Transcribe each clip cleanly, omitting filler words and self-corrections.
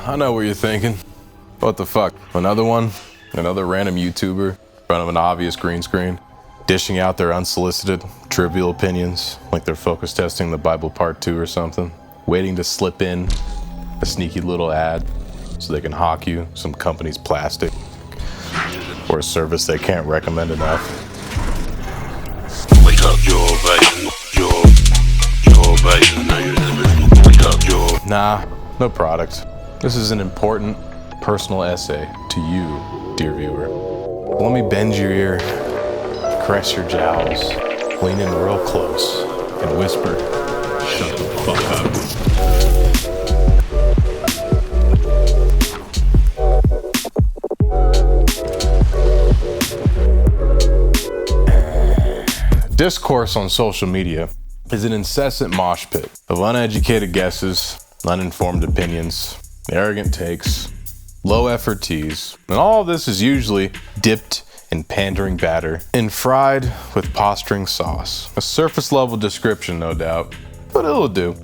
I know what you're thinking. What the fuck? Another one? Another random YouTuber in front of an obvious green screen, dishing out their unsolicited, trivial opinions like they're focus testing the Bible Part 2 or something, waiting to slip in a sneaky little ad so they can hawk you some company's plastic or a service they can't recommend enough. Wake up, your baby, now you're living. Wake up, your. Nah, no product. This is an important personal essay to you, dear viewer. Let me bend your ear, caress your jowls, lean in real close, and whisper, "Shut the fuck up." Discourse on social media is an incessant mosh pit of uneducated guesses, uninformed opinions, arrogant takes, low effort teas, and all of this is usually dipped in pandering batter and fried with posturing sauce. A surface level description, no doubt, but it'll do.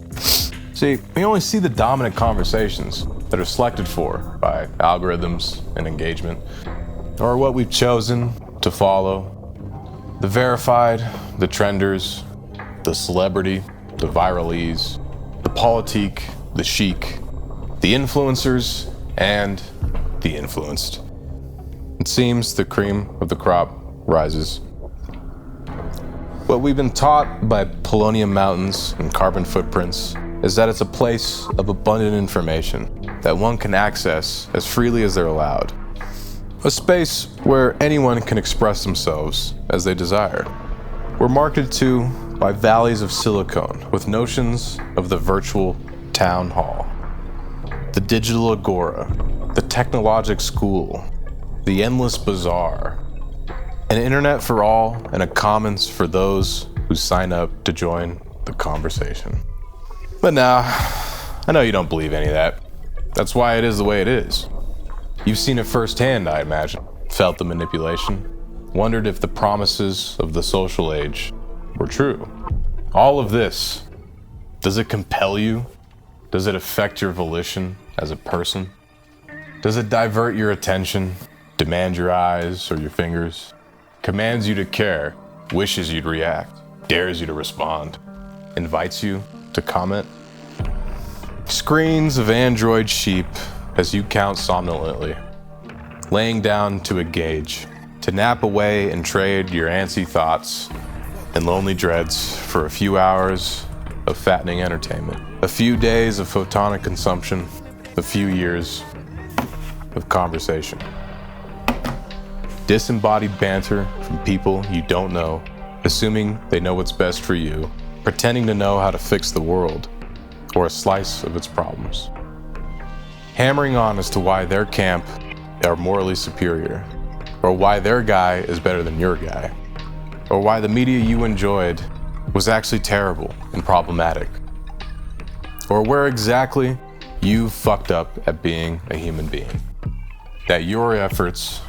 See, we only see the dominant conversations that are selected for by algorithms and engagement, or what we've chosen to follow. The verified, the trenders, the celebrity, the viralese, the politique, the chic, the influencers, and the influenced. It seems the cream of the crop rises. What we've been taught by polonium mountains and carbon footprints is that it's a place of abundant information that one can access as freely as they're allowed. A space where anyone can express themselves as they desire. We're marketed to by valleys of silicone with notions of the virtual town hall, the digital agora, the technologic school, the endless bazaar, an internet for all and a commons for those who sign up to join the conversation. But now, I know you don't believe any of that. That's why it is the way it is. You've seen it firsthand, I imagine, felt the manipulation, wondered if the promises of the social age were true. All of this, does it compel you? Does it affect your volition as a person? Does it divert your attention, demand your eyes or your fingers, commands you to care, wishes you'd react, dares you to respond, invites you to comment? Screens of android sheep as you count somnolently, laying down to a gauge, to nap away and trade your antsy thoughts and lonely dreads for a few hours of fattening entertainment, a few days of photonic consumption, a few years of conversation. Disembodied banter from people you don't know, assuming they know what's best for you, pretending to know how to fix the world or a slice of its problems. Hammering on as to why their camp are morally superior, or why their guy is better than your guy, or why the media you enjoyed was actually terrible and problematic, or where exactly you fucked up at being a human being, that your efforts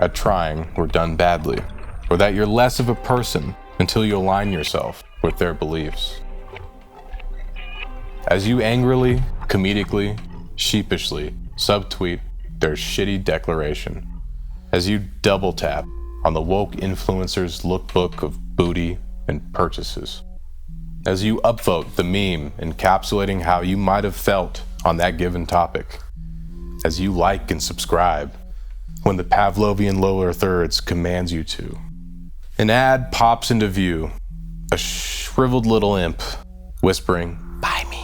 at trying were done badly, or that you're less of a person until you align yourself with their beliefs. As you angrily, comedically, sheepishly subtweet their shitty declaration, as you double tap on the woke influencers' lookbook of booty and purchases, as you upvote the meme encapsulating how you might have felt on that given topic, as you like and subscribe when the Pavlovian lower thirds commands you to. An ad pops into view, a shriveled little imp whispering, "Buy me."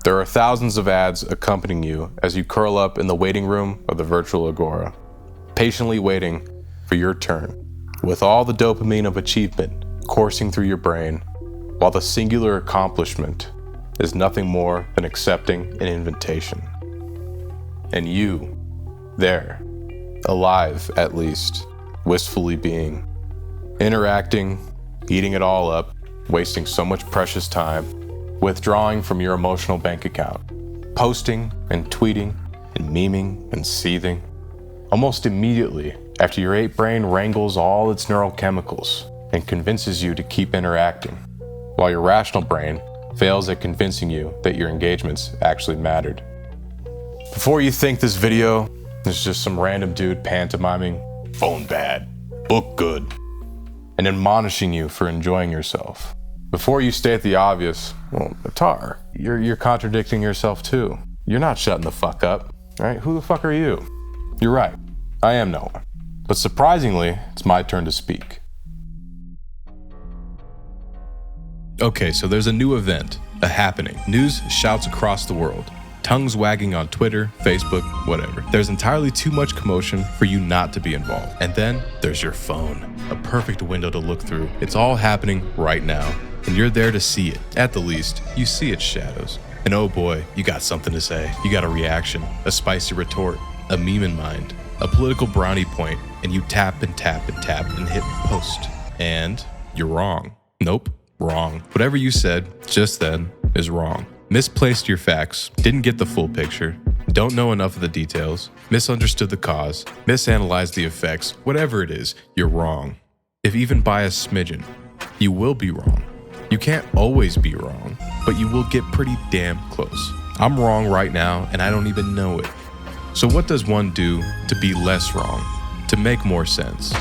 There are thousands of ads accompanying you as you curl up in the waiting room of the virtual agora, patiently waiting for your turn, with all the dopamine of achievement coursing through your brain, while the singular accomplishment is nothing more than accepting an invitation. And you, there, alive at least, wistfully being, interacting, eating it all up, wasting so much precious time, withdrawing from your emotional bank account, posting and tweeting and memeing and seething, almost immediately after your ape brain wrangles all its neurochemicals and convinces you to keep interacting, while your rational brain fails at convincing you that your engagements actually mattered. Before you think this video is just some random dude pantomiming, phone bad, book good, and admonishing you for enjoying yourself. Before you state the obvious, well, Tar, you're contradicting yourself too. You're not shutting the fuck up, right? Who the fuck are you? You're right, I am no one. But surprisingly, it's my turn to speak. Okay, so there's a new event, a happening. News shouts across the world. Tongues wagging on Twitter, Facebook, whatever. There's entirely too much commotion for you not to be involved. And then there's your phone, a perfect window to look through. It's all happening right now, and you're there to see it. At the least, you see its shadows. And oh boy, you got something to say. You got a reaction, a spicy retort, a meme in mind, a political brownie point, and you tap and tap and tap and hit post. And you're wrong. Nope, wrong. Whatever you said just then is wrong. Misplaced your facts, didn't get the full picture, don't know enough of the details, misunderstood the cause, misanalyzed the effects, whatever it is, you're wrong. If even by a smidgen, you will be wrong. You can't always be wrong, but you will get pretty damn close. I'm wrong right now, and I don't even know it. So what does one do to be less wrong, to make more sense?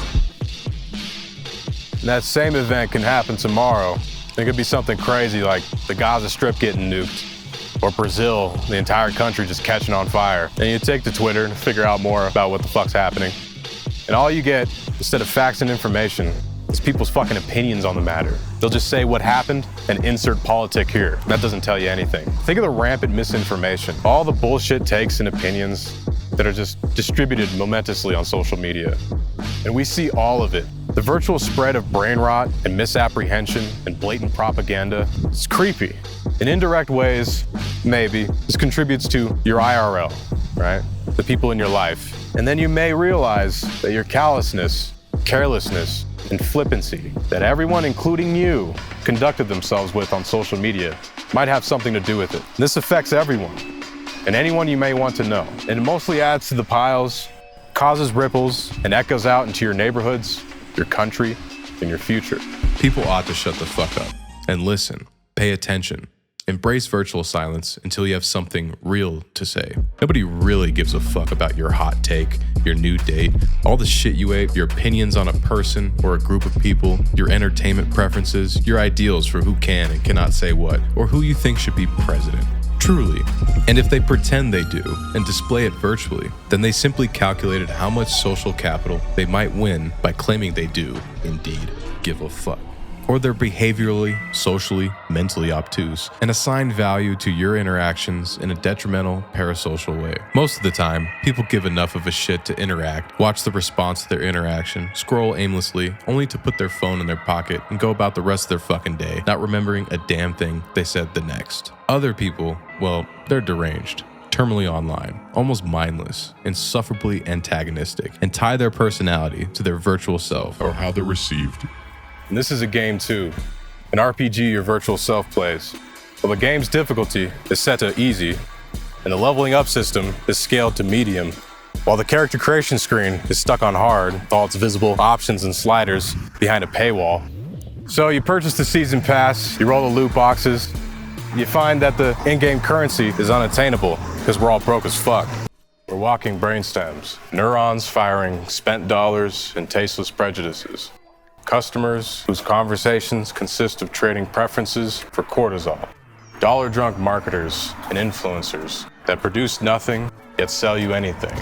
That same event can happen tomorrow. It could be something crazy like the Gaza Strip getting nuked, or Brazil, the entire country just catching on fire. And you take to Twitter and figure out more about what the fuck's happening. And all you get, instead of facts and information, is people's fucking opinions on the matter. They'll just say what happened and insert politic here. That doesn't tell you anything. Think of the rampant misinformation, all the bullshit takes and opinions that are just distributed momentously on social media. And we see all of it. The virtual spread of brain rot and misapprehension and blatant propaganda, it's creepy. In indirect ways, maybe, this contributes to your IRL, right? The people in your life. And then you may realize that your callousness, carelessness, and flippancy that everyone, including you, conducted themselves with on social media might have something to do with it. This affects everyone, and anyone you may want to know. And it mostly adds to the piles, causes ripples, and echoes out into your neighborhoods, your country, and your future. People ought to shut the fuck up and listen, pay attention. Embrace virtual silence until you have something real to say. Nobody really gives a fuck about your hot take, your new date, all the shit you ate, your opinions on a person or a group of people, your entertainment preferences, your ideals for who can and cannot say what, or who you think should be president. Truly. And if they pretend they do and display it virtually, then they simply calculated how much social capital they might win by claiming they do, indeed, give a fuck. Or they're behaviorally, socially, mentally obtuse and assign value to your interactions in a detrimental, parasocial way. Most of the time, people give enough of a shit to interact, watch the response to their interaction, scroll aimlessly, only to put their phone in their pocket and go about the rest of their fucking day, not remembering a damn thing they said the next. Other people, well, they're deranged, terminally online, almost mindless, insufferably antagonistic, and tie their personality to their virtual self or how they're received. And this is a game too, an RPG your virtual self plays. Well, the game's difficulty is set to easy, and the leveling up system is scaled to medium, while the character creation screen is stuck on hard with all its visible options and sliders behind a paywall. So you purchase the season pass, you roll the loot boxes, you find that the in-game currency is unattainable because we're all broke as fuck. We're walking brainstems, neurons firing spent dollars and tasteless prejudices. Customers whose conversations consist of trading preferences for cortisol. Dollar-drunk marketers and influencers that produce nothing yet sell you anything.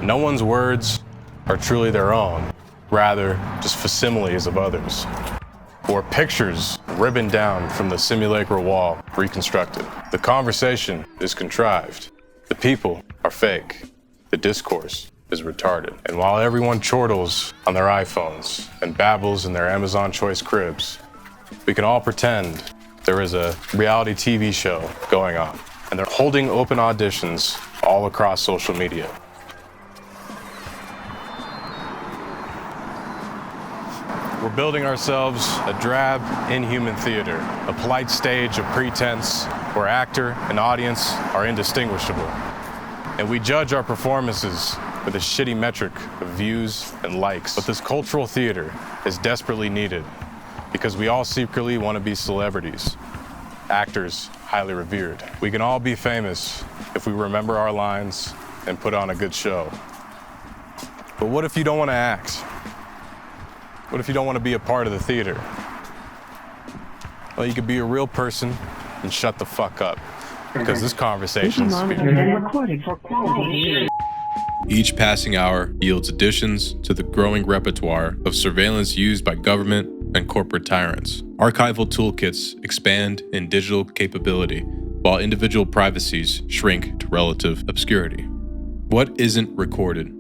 No one's words are truly their own, rather just facsimiles of others. Or pictures ribboned down from the simulacral wall reconstructed. The conversation is contrived. The people are fake. The discourse is retarded. And while everyone chortles on their iPhones and babbles in their Amazon Choice cribs, we can all pretend there is a reality TV show going on, and they're holding open auditions all across social media. We're building ourselves a drab, inhuman theater, a polite stage of pretense where actor and audience are indistinguishable. And we judge our performances with a shitty metric of views and likes. But this cultural theater is desperately needed because we all secretly want to be celebrities, actors highly revered. We can all be famous if we remember our lines and put on a good show. But what if you don't want to act? What if you don't want to be a part of the theater? Well, you could be a real person and shut the fuck up, because this conversation is recorded for quality. Each passing hour yields additions to the growing repertoire of surveillance used by government and corporate tyrants. Archival toolkits expand in digital capability, while individual privacies shrink to relative obscurity. What isn't recorded?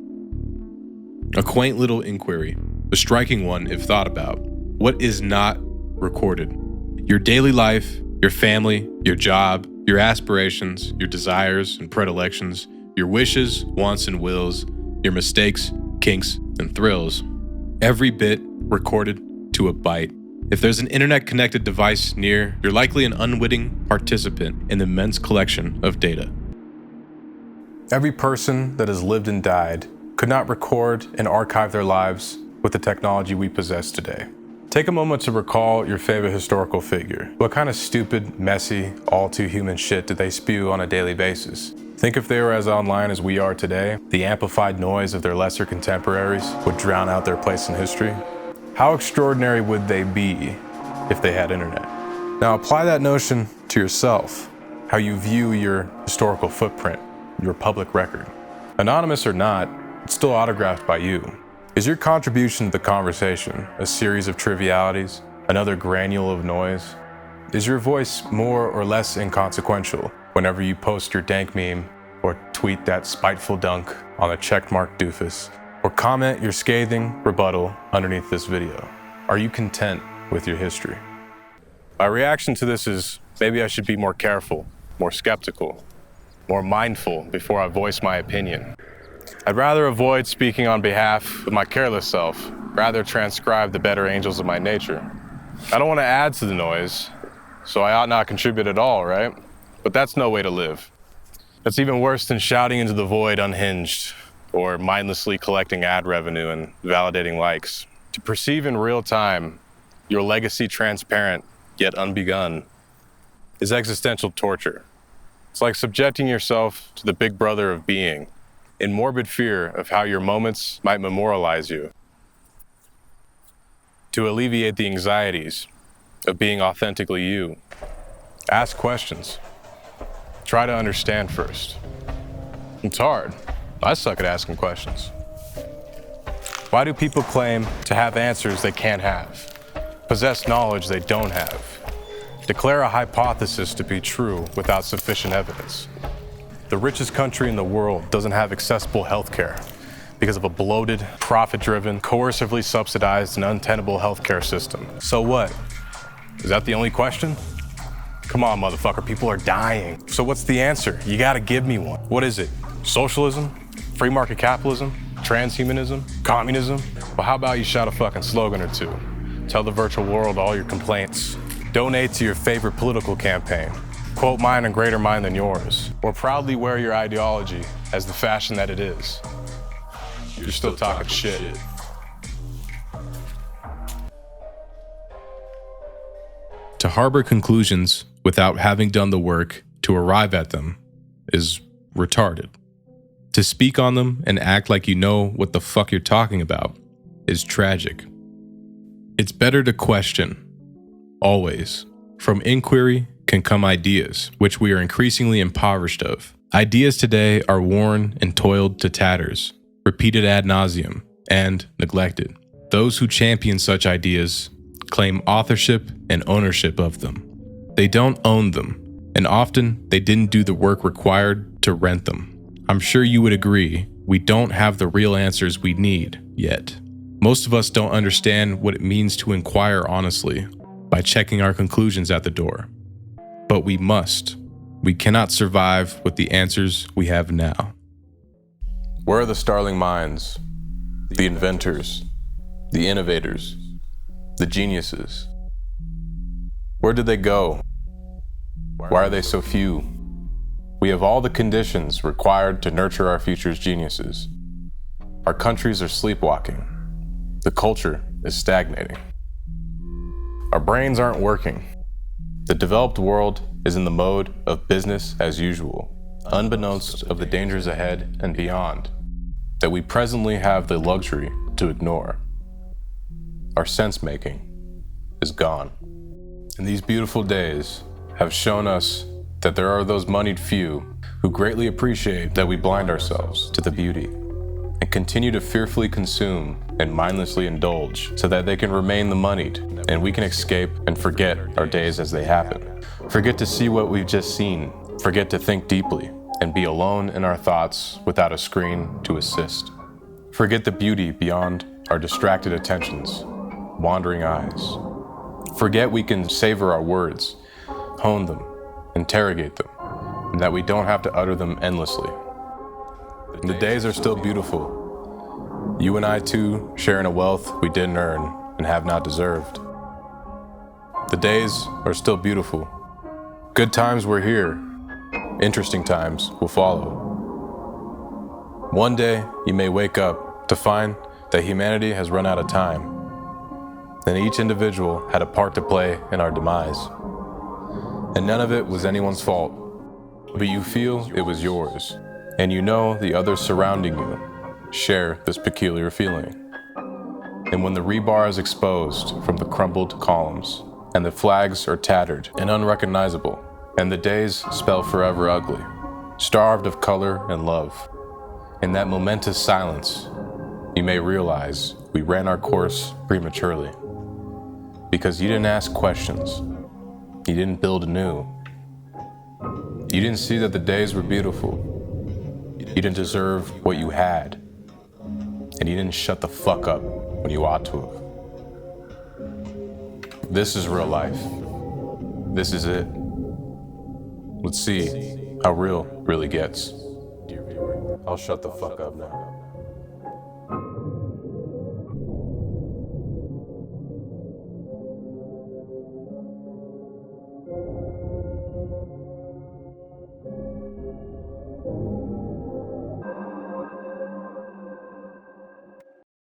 A quaint little inquiry, a striking one if thought about. What is not recorded? Your daily life, your family, your job, your aspirations, your desires and predilections, your wishes, wants and wills, your mistakes, kinks, and thrills. Every bit recorded to a byte. If there's an internet-connected device near, you're likely an unwitting participant in the immense collection of data. Every person that has lived and died could not record and archive their lives with the technology we possess today. Take a moment to recall your favorite historical figure. What kind of stupid, messy, all too human shit did they spew on a daily basis? Think if they were as online as we are today, the amplified noise of their lesser contemporaries would drown out their place in history? How extraordinary would they be if they had internet? Now apply that notion to yourself, how you view your historical footprint, your public record. Anonymous or not, it's still autographed by you. Is your contribution to the conversation a series of trivialities, another granule of noise? Is your voice more or less inconsequential whenever you post your dank meme or tweet that spiteful dunk on a checkmark doofus or comment your scathing rebuttal underneath this video? Are you content with your history? My reaction to this is maybe I should be more careful, more skeptical, more mindful before I voice my opinion. I'd rather avoid speaking on behalf of my careless self, rather transcribe the better angels of my nature. I don't want to add to the noise, so I ought not contribute at all, right? But that's no way to live. That's even worse than shouting into the void unhinged, or mindlessly collecting ad revenue and validating likes. To perceive in real time your legacy transparent yet unbegun is existential torture. It's like subjecting yourself to the big brother of being, in morbid fear of how your moments might memorialize you. To alleviate the anxieties of being authentically you, ask questions. Try to understand first. It's hard. I suck at asking questions. Why do people claim to have answers they can't have, possess knowledge they don't have, declare a hypothesis to be true without sufficient evidence? The richest country in the world doesn't have accessible healthcare because of a bloated, profit-driven, coercively subsidized, and untenable healthcare system. So what? Is that the only question? Come on, motherfucker, people are dying. So what's the answer? You gotta give me one. What is it? Socialism? Free market capitalism? Transhumanism? Communism? Well, how about you shout a fucking slogan or two? Tell the virtual world all your complaints. Donate to your favorite political campaign. Quote mine and greater mine than yours. Or proudly wear your ideology as the fashion that it is. You're still talking shit. To harbor conclusions without having done the work to arrive at them is retarded. To speak on them and act like you know what the fuck you're talking about is tragic. It's better to question, always. From inquiry can come ideas, which we are increasingly impoverished of. Ideas today are worn and toiled to tatters, repeated ad nauseum, and neglected. Those who champion such ideas claim authorship and ownership of them. They don't own them, and often they didn't do the work required to rent them. I'm sure you would agree, we don't have the real answers we need yet. Most of us don't understand what it means to inquire honestly by checking our conclusions at the door. But we must. We cannot survive with the answers we have now. Where are the starling minds, the inventors, the innovators, the geniuses? Where did they go? Why are they so few? We have all the conditions required to nurture our future's geniuses. Our countries are sleepwalking. The culture is stagnating. Our brains aren't working. The developed world is in the mode of business as usual, unbeknownst of the dangers ahead and beyond that we presently have the luxury to ignore. Our sense-making is gone. And these beautiful days have shown us that there are those moneyed few who greatly appreciate that we blind ourselves to the beauty and continue to fearfully consume and mindlessly indulge so that they can remain the moneyed and we can escape and forget our days as they happen. Forget to see what we've just seen, forget to think deeply, and be alone in our thoughts without a screen to assist. Forget the beauty beyond our distracted attentions, wandering eyes. Forget we can savor our words, hone them, interrogate them, and that we don't have to utter them endlessly. The days are still beautiful. You and I too sharing a wealth we didn't earn and have not deserved. The days are still beautiful. Good times were here. Interesting times will follow. One day you may wake up to find that humanity has run out of time, and each individual had a part to play in our demise. And none of it was anyone's fault, but you feel it was yours, and you know the others surrounding you share this peculiar feeling. And when the rebar is exposed from the crumbled columns, and the flags are tattered and unrecognizable, and the days spell forever ugly, starved of color and love, in that momentous silence, you may realize we ran our course prematurely. Because you didn't ask questions, you didn't build anew. You didn't see that the days were beautiful. You didn't deserve what you had. And you didn't shut the fuck up when you ought to have. This is real life. This is it. Let's see how real really gets. I'll shut the fuck up now.